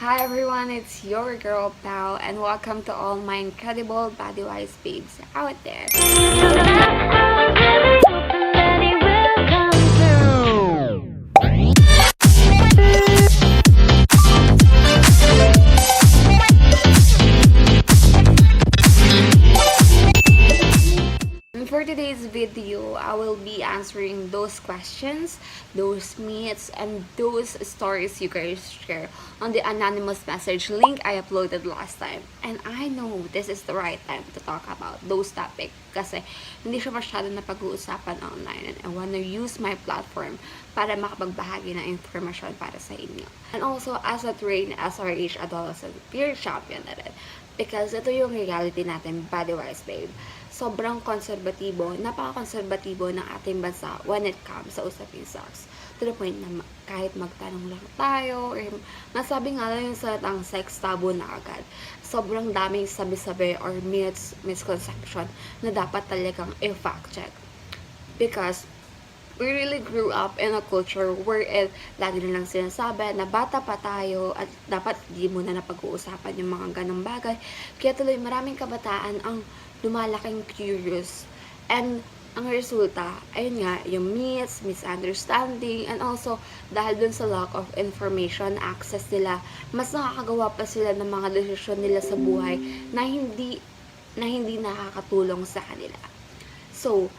Hi everyone, it's your girl Pal, and welcome to all my incredible body-wise babes out there. And for today's video, I will be answering those questions, those myths, and those stories you guys share on the anonymous message link I uploaded last time. And I know this is the right time to talk about those topics kasi hindi siya masyado na pag-uusapan online, and I wanna use my platform para makapagbahagi ng information para sa inyo. And also, as a trained SRH adolescent peer champion na rin, because ito yung reality natin, body-wise babe. Sobrang konserbatibo, napaka-konserbatibo ng ating bansa when it comes sa usaping sex. To the point na kahit magtanong lang tayo, or masabi nga lang yung salitang sex, tabu na agad. Sobrang daming sabi-sabi or myths, misconception na dapat talagang i-fact check. Because we really grew up in a culture wherein lagi na lang sinasabi na bata pa tayo at dapat hindi muna napag-uusapan yung mga ganong bagay. Kaya tuloy maraming kabataan ang lumalaking curious. And ang resulta, ayun nga, yung myths, misunderstanding, and also dahil dun sa lack of information, access nila, mas nakakagawa pa sila ng mga desisyon nila sa buhay na hindi nakakatulong sa kanila. So,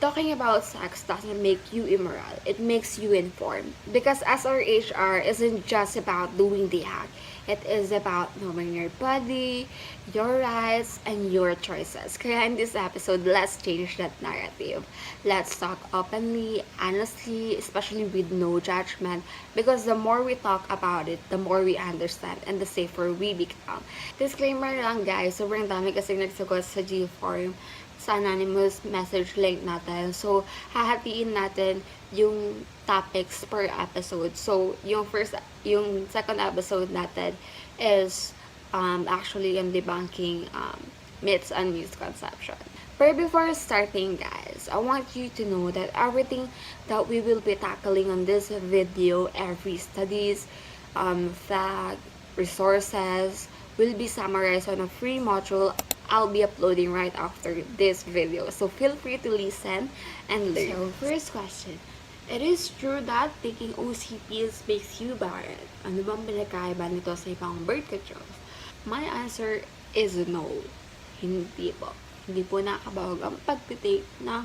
talking about sex doesn't make you immoral. It makes you informed. Because SRHR isn't just about doing the act. It is about knowing your body, your rights, and your choices. Kaya in this episode, let's change that narrative. Let's talk openly, honestly, especially with no judgment. Because the more we talk about it, the more we understand and the safer we become. Disclaimer lang guys, sobrang dami kasi nagsagot sa G-Forum sa anonymous message link natin. So, hahatiin natin yung topics per episode. So, yung second episode natin is actually yung debunking myths and misconception. But before starting, guys, I want you to know that everything that we will be tackling on this video, every studies, fact, resources, will be summarized on a free module I'll be uploading right after this video. So feel free to listen and learn. So first question. It is true that taking OCPs makes you barren. Ano bang pinagkaiba nito sa ibang birth control? My answer is no. Hindi po. Hindi po nakakabawag ang pagtitake ng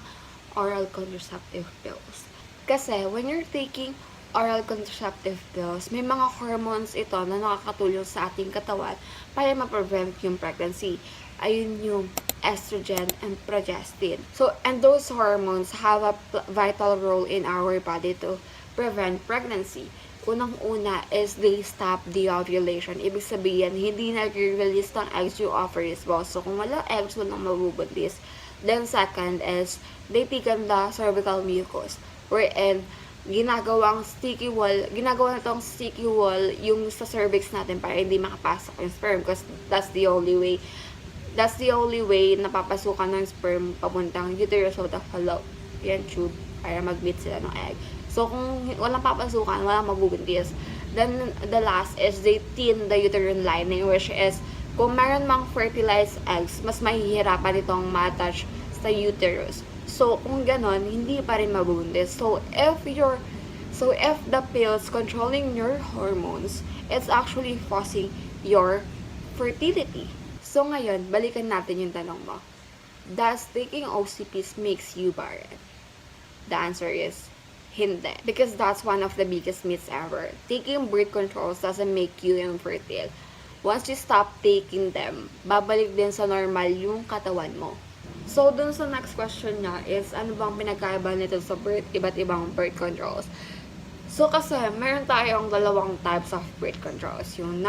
oral contraceptive pills. Kasi when you're taking oral contraceptive pills, may mga hormones ito na nakakatulong sa ating katawan para ma-prevent yung pregnancy. Ayun yung estrogen and progestin. So, and those hormones have a vital role in our body to prevent pregnancy. Unang-una is they stop the ovulation. Ibig sabihin, hindi nag-release ng eggs yung ovaries mo. So, kung wala eggs, walang mabubuntis. Then, second is they thicken the cervical mucus, wherein ginagawa na tong sticky wall yung sa cervix natin para hindi makapasok yung sperm, because that's the only way na papasukan ng sperm papuntang uterus of the fallopian tube para mag-meet sila ng egg. So, kung walang papasukan, walang mabubuntis. Then, the last is they thin the uterine lining, which is, kung meron mang fertilized eggs, mas mahihirapan itong ma-attach sa uterus. So, kung ganon, hindi pa rin mabubuntis. So, if the pills controlling your hormones, it's actually causing your fertility. So, ngayon, balikan natin yung tanong mo. Does taking OCPs makes you barren? The answer is, hindi. Because that's one of the biggest myths ever. Taking birth controls doesn't make you infertile. Once you stop taking them, babalik din sa normal yung katawan mo. So, dun sa next question niya is, ano bang pinagkaiba nito sa iba't ibang birth controls? So, kasi, meron tayong dalawang types of birth controls. Yung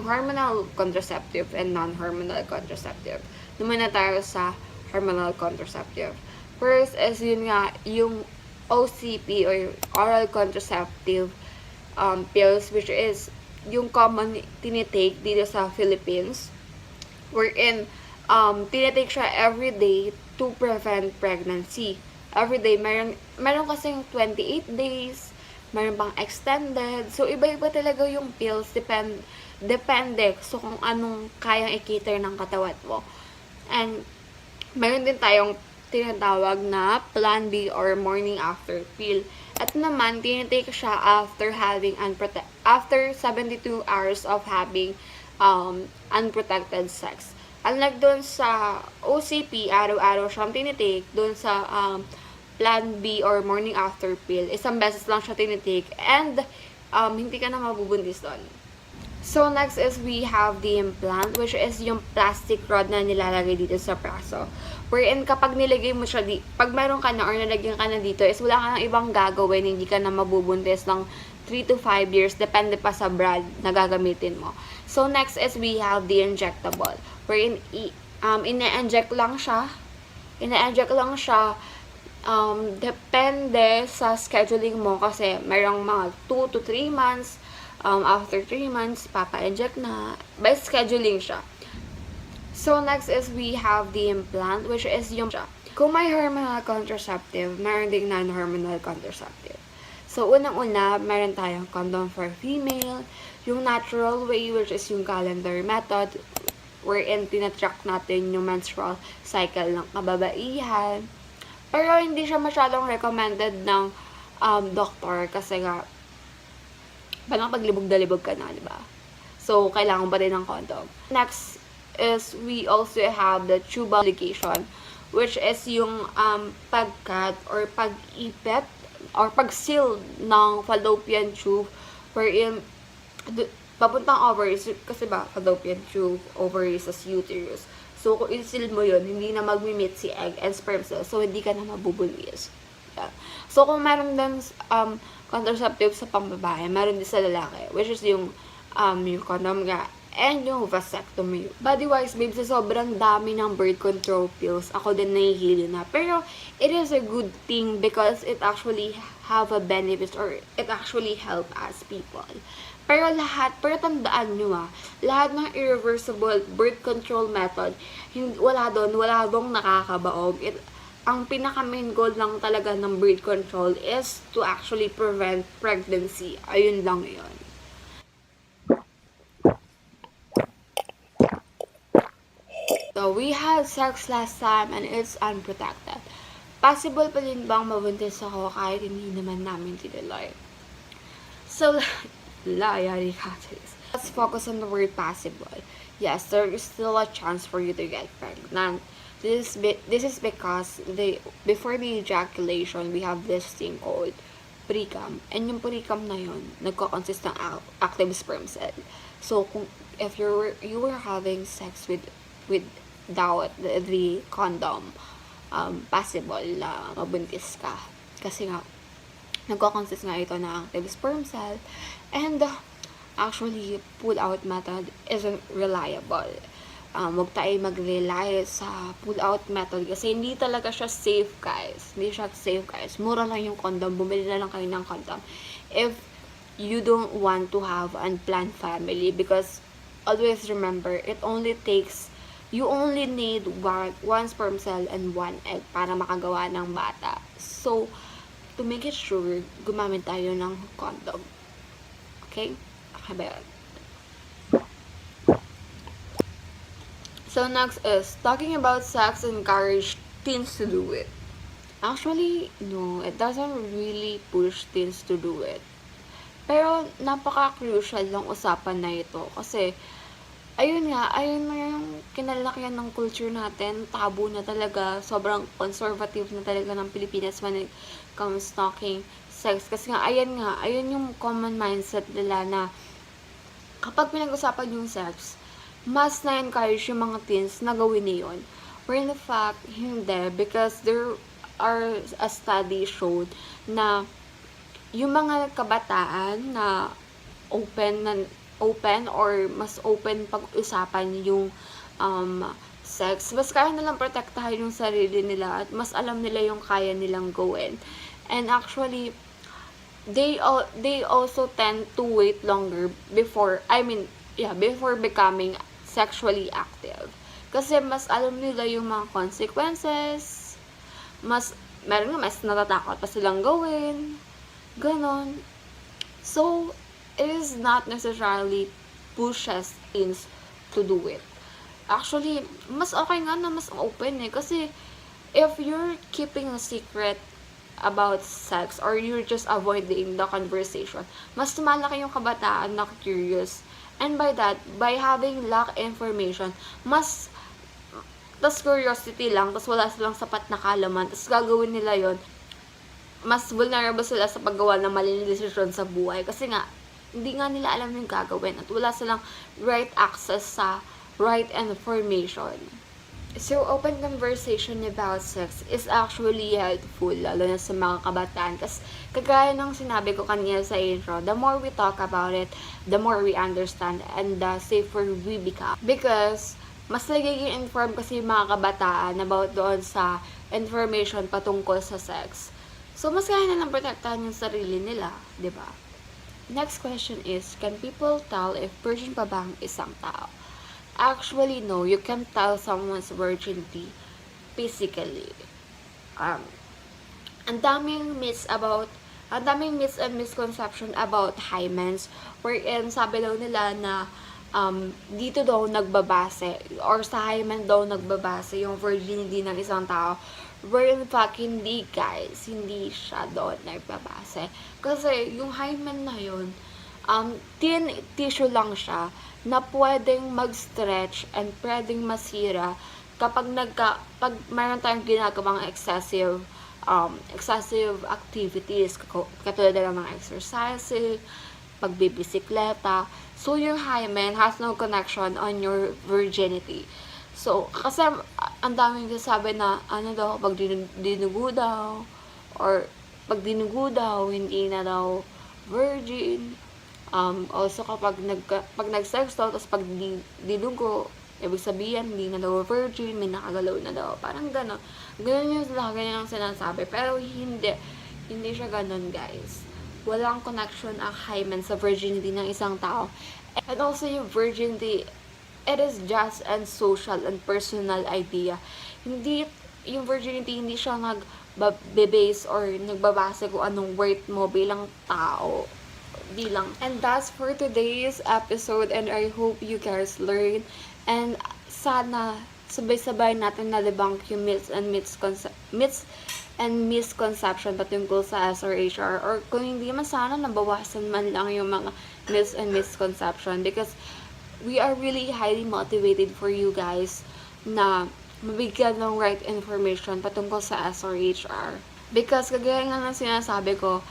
hormonal contraceptive and non-hormonal contraceptive. Naman na tayo sa hormonal contraceptive. First is yun nga, yung OCP or oral contraceptive pills, which is yung common tinitake dito sa Philippines, wherein tinitake siya every day to prevent pregnancy. Every day, meron kasing 28 days, meron pang extended. So, iba-iba talaga yung pills, depende so kung anong kayang i-cater ng katawan mo. And, meron din tayong tinatawag na Plan B or morning after pill. At naman, tinitake siya after 72 hours of having unprotected sex. Unlike doon sa OCP, araw-araw siyang tinitake, doon sa Plan B or morning after pill, isang beses lang siya tinitake and hindi ka na mabubuntis doon. So, next is we have the implant, which is yung plastic rod na nilalagay dito sa braso. Wherein, kapag nilagay mo siya, pag meron ka na or nalagyan ka na dito, is wala ka nang ibang gagawin, hindi ka na mabubuntis ng 3 to 5 years, depende pa sa brand na gagamitin mo. So, next is we have the injectable, wherein, ina-inject lang siya, depende sa scheduling mo, kasi mayroong mga 2 to 3 months, after 3 months, papa-inject na. By scheduling siya. So, next is we have the implant, which is yung kung may hormonal contraceptive, meron ding non-hormonal contraceptive. So, unang-una, meron tayong condom for female, yung natural way, which is yung calendar method, wherein tinatrack natin yung menstrual cycle ng kababaihan. Pero, hindi siya masyadong recommended ng doctor kasi nga, parang paglibog na libog ka na, di ba? So, kailangan pa rin ng condom. Next is we also have the tubal ligation, which is yung pagkat or pag-ipit or pag-seal ng fallopian tube wherein papuntang ovaries, kasi ba, fallopian tube, ovaries, as uterus. So, kung i-seal mo yun, hindi na mag-meet si egg and sperm cell, so hindi ka na mabubuntis. Yeah. So, kung meron din contraceptive sa pambabae, meron din sa lalaki, which is yung condom nga, and yung vasectomy. Body-wise, babe, sa sobrang dami ng birth control pills, ako din nahihili na. Pero, it is a good thing because it actually have a benefit or it actually help us people. Pero tandaan nyo lahat ng irreversible birth control method, wala dong nakakabaog. Ang pinaka-main goal lang talaga ng birth control is to actually prevent pregnancy. Ayun lang yun. So, we had sex last time and it's unprotected. Possible pa din bang mabuntis ako kahit hindi naman namin tinuloy? So, yari ka. Let's focus on the word possible. Yes, there is still a chance for you to get pregnant. This is because before the ejaculation, we have this thing called precum. And yung precum na yun, nagko-consist ng active sperm cell. So, if you were having sex without the condom, possible na mabuntis ka. Kasi nga, nagko-consist nga ito ng active sperm cell. And, actually, pull-out method isn't reliable. Huwag tayo mag-rely sa pull-out method kasi hindi talaga siya safe, guys. Hindi siya safe, guys. Mura lang yung condom. Bumili na lang kayo ng condom. If you don't want to have unplanned family, because always remember, you only need one sperm cell and one egg para makagawa ng bata. So, to make it sure, gumamit tayo ng condom. Okay? Okay ba yun? So, next is, talking about sex encourage teens to do it. Actually, no, it doesn't really push teens to do it. Pero, napaka-crucial lang usapan na ito. Kasi, ayun na yung kinalakihan ng culture natin. Tabu na talaga. Sobrang conservative na talaga ng Pilipinas when it comes talking sex. Kasi nga, ayun yung common mindset nila na kapag pinag-usapan yung sex, mas na-encourage yung mga teens na gawin niyon. Where in the fact, hindi. Because there are a study showed na yung mga kabataan na open or mas open pag-usapan yung sex, mas kaya nilang protektahan yung sarili nila at mas alam nila yung kaya nilang gawin. And actually, they also tend to wait longer before becoming sexually active. Kasi mas alam nila yung mga consequences, mas natatakot pa silang gawin, ganon. So, it is not necessarily pushes teens to do it. Actually, mas okay nga na mas open eh. Kasi, if you're keeping a secret about sex or you're just avoiding the conversation, mas tumalaki yung kabataan na curious. And by that, by having lack information, mas tas curiosity lang, tas wala silang sapat na kaalaman, tas gagawin nila yon, mas vulnerable sila sa paggawa ng maling desisyon sa buhay. Kasi nga, hindi nga nila alam yung gagawin at wala silang right access sa right information. So, open conversation about sex is actually helpful, lalo na sa mga kabataan. Kasi, kagaya ng sinabi ko kanina sa intro, the more we talk about it, the more we understand, and the safer we become. Because, mas nagiging informed kasi yung mga kabataan about doon sa information patungkol sa sex. So, mas kaya na lang protektahan yung sarili nila, di ba? Next question is, can people tell if virgin pa ba ang isang tao? Actually, no. You can't tell someone's virginity physically. Ang daming myths and misconception about hymens, wherein sabi daw nila na dito daw nagbabase, or sa hymen daw nagbabase yung virginity ng isang tao. Where in fact, hindi guys, hindi siya doon nagbabase. Kasi yung hymen na yun, thin tissue lang siya na pwedeng mag-stretch and pwedeng masira kapag pag mayroon tayong ginagawang excessive activities, katulad ng mga exercises, pagbibisikleta. So, your hymen has no connection on your virginity. So, kasi ang daming sabi na, pag dinugo daw, or pag dinugo daw, hindi na daw virgin. Also, pag nag-sex daw, tapos pag dinugo, ibig sabihin, hindi na daw virgin, may nakagalaw na daw. Parang gano'n. Ganun yung ganyan ang sinasabi. Pero hindi siya gano'n, guys. Walang connection ang hymen sa virginity ng isang tao. And also, yung virginity, it is just and social and personal idea. Yung virginity, hindi siya nag-base or nagbabase kung anong worth mo bilang tao. And that's for today's episode, and I hope you guys learn, and sana sabay-sabay natin na-debunk yung myths and misconception patungkol sa SRHR, or kung hindi man sana nabawasan man lang yung mga myths and misconception, because we are really highly motivated for you guys na mabigyan ng right information patungkol sa SRHR. Because kagaya nga ng sinasabi ko,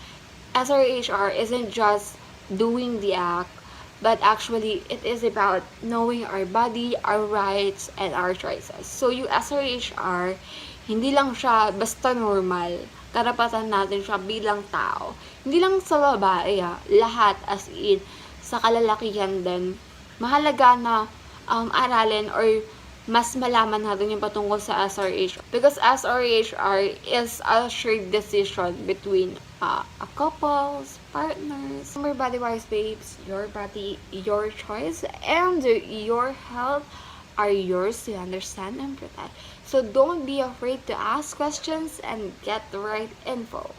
SRHR isn't just doing the act, but actually it is about knowing our body, our rights, and our choices. So yung SRHR, hindi lang siya basta normal. Karapatan natin siya bilang tao. Hindi lang sa babae, lahat as in, sa kalalakihan din. Mahalaga na aralin or mas malaman natin yung patungkol sa SRHR. Because SRHR is a shared decision between a couples, partners. Remember, body wise babes, your body, your choice, and your health are yours to understand and protect. So don't be afraid to ask questions and get the right info.